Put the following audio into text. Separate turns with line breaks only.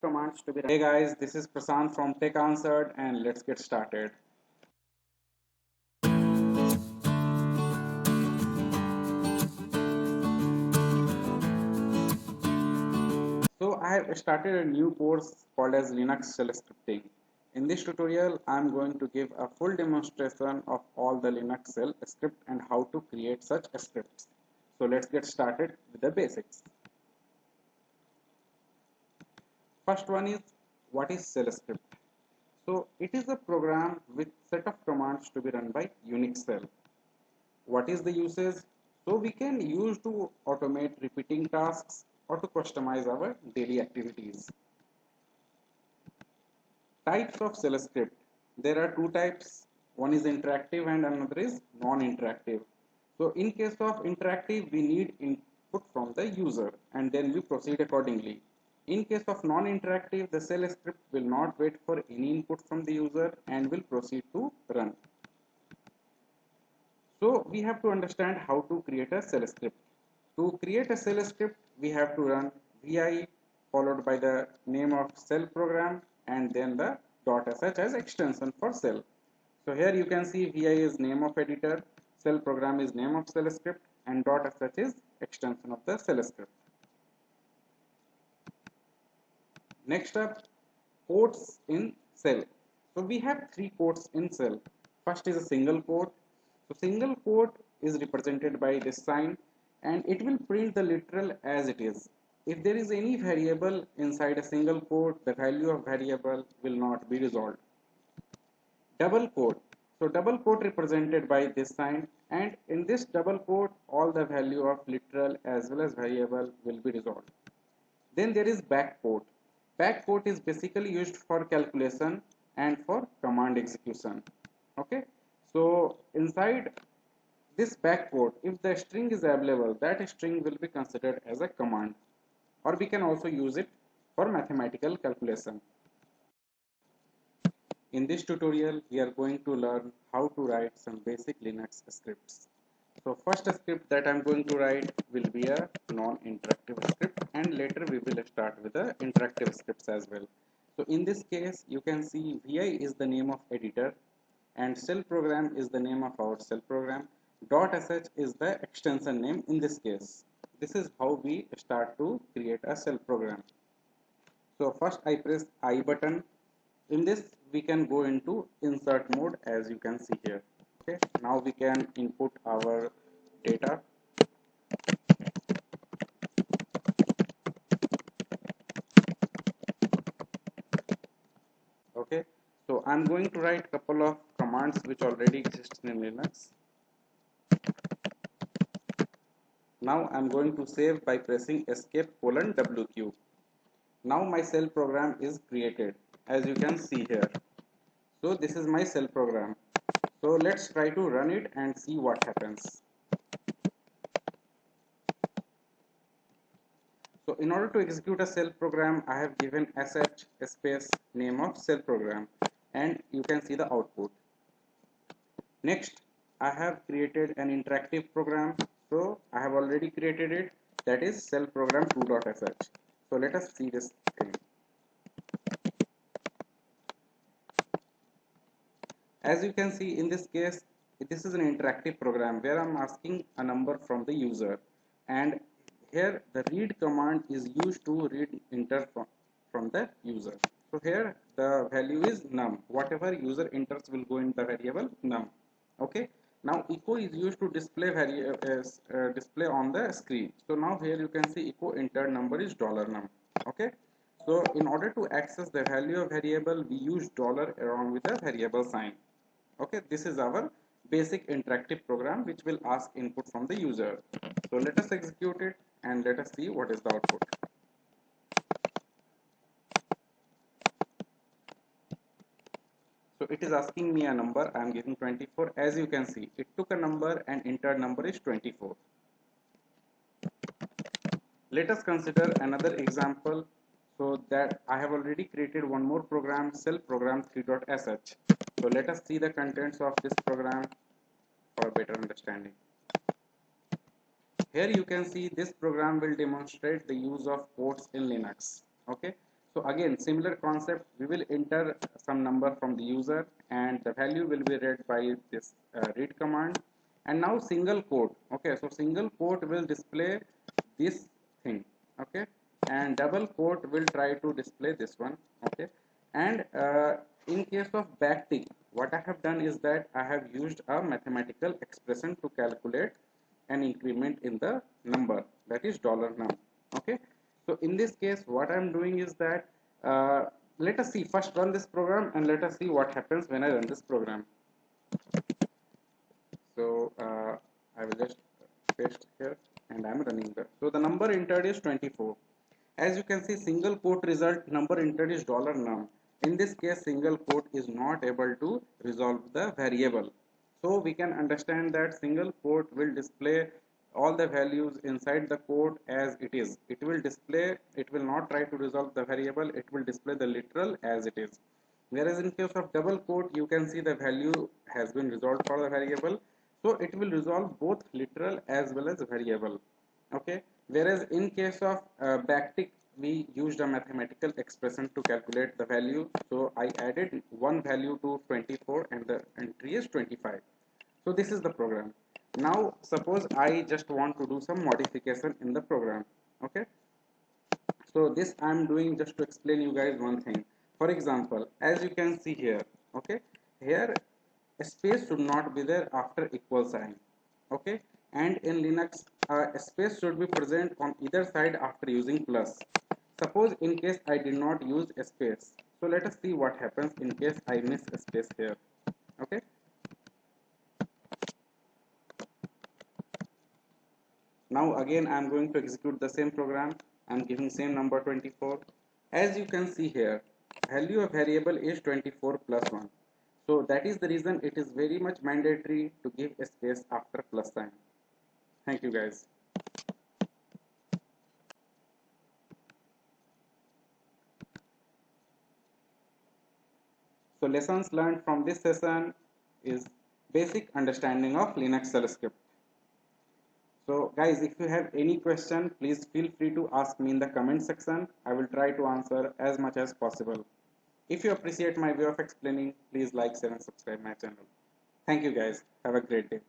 commands to be run. Hey guys, this is Prasant from Tech Answered and let's get started. So I have started a new course called as Linux Shell Scripting. In this tutorial, I am going to give a full demonstration of all the Linux Shell script and how to create such scripts. So let's get started with the basics. First one is, what is shell script? So it is a program with set of commands to be run by Unix shell. What is the usage? So we can use to automate repeating tasks or to customize our daily activities. Types of shell script. There are two types. One is interactive and another is non-interactive. So in case of interactive, we need input from the user and then we proceed accordingly. In case of non-interactive, the shell script will not wait for any input from the user and will proceed to run. So we have to understand how to create a shell script. To create a shell script, we have to run vi followed by the name of shell program and then the .sh as extension for shell. So here you can see vi is name of editor, shell program is name of shell script and .sh is extension of the shell script. Next up, quotes in shell. So we have three quotes in shell. First is a single quote. So single quote is represented by this sign and it will print the literal as it is. If there is any variable inside a single quote, the value of variable will not be resolved. Double quote. So double quote represented by this sign and in this double quote all the value of literal as well as variable will be resolved. Then there is back quote. Back quote is basically used for calculation and for command execution. Okay, so inside this back quote, if the string is available, that string will be considered as a command, or we can also use it for mathematical calculation. In this tutorial, we are going to learn how to write some basic Linux scripts. So first script that I'm going to write will be a non-interactive script and later we will start with the interactive scripts as well. So in this case, you can see vi is the name of editor and shell program is the name of our shell program. .sh is the extension name in this case. This is how we start to create a shell program. So first I press I button. In this we can go into insert mode as you can see here. Okay, now we can input our data. Okay, so I'm going to write couple of commands which already exist in Linux. Now I'm going to save by pressing escape colon WQ. Now my shell program is created as you can see here. So this is my shell program. So let's try to run it and see what happens. So in order to execute a shell program, I have given sh space name of shell program and you can see the output. Next, I have created an interactive program. So I have already created it, that is shell program 2.sh. So let us see this thing. As you can see in this case, this is an interactive program where I'm asking a number from the user and here the read command is used to read enter from the user. So here the value is num. Whatever user enters will go in the variable num. Okay. Now echo is used to display display on the screen. So now here you can see echo entered number is $num. Okay. So in order to access the value of variable, we use dollar along with a variable sign. Okay, this is our basic interactive program which will ask input from the user. So let us execute it and let us see what is the output. So it is asking me a number. I am giving 24. As you can see, it took a number and entered number is 24. Let us consider another example. So that I have already created one more program, shell program 3.sh. So let us see the contents of this program for better understanding. Here you can see this program will demonstrate the use of quotes in Linux. Okay, So again, similar concept, we will enter some number from the user and the value will be read by this read command. And now single quote, okay, so single quote will display this thing, okay, and double quote will try to display this one, okay. And in case of backtick, what I have done is that I have used a mathematical expression to calculate an increment in the number, that is $num, okay. So in this case, what I'm doing is that let us see, first run this program and let us see what happens when I run this program. So I will just paste here and I'm running that. So the number entered is 24. As you can see, single quote result number entered is $num. In this case, single quote is not able to resolve the variable. So we can understand that single quote will display all the values inside the quote as it is. It will display, it will not try to resolve the variable, it will display the literal as it is. Whereas in case of double quote, you can see the value has been resolved for the variable. So it will resolve both literal as well as variable. Okay. Whereas in case of backtick, we used a mathematical expression to calculate the value. So I added one value to 24 and the entry is 25. So this is the program. Now suppose I just want to do some modification in the program. Okay. So this I am doing just to explain you guys one thing. For example, as you can see here, okay, here a space should not be there after equal sign, okay, and in Linux a space should be present on either side after using plus. Suppose in case I did not use a space, so let us see what happens in case I miss a space here, okay. Now again I am going to execute the same program. I am giving same number 24. As you can see here, value of variable is 24 plus 1. So that is the reason it is very much mandatory to give a space after plus sign. Thank you guys. So lessons learned from this session is basic understanding of Linux shell script. So guys, if you have any question, please feel free to ask me in the comment section. I will try to answer as much as possible. If you appreciate my way of explaining, please like, share and subscribe my channel. Thank you guys. Have a great day.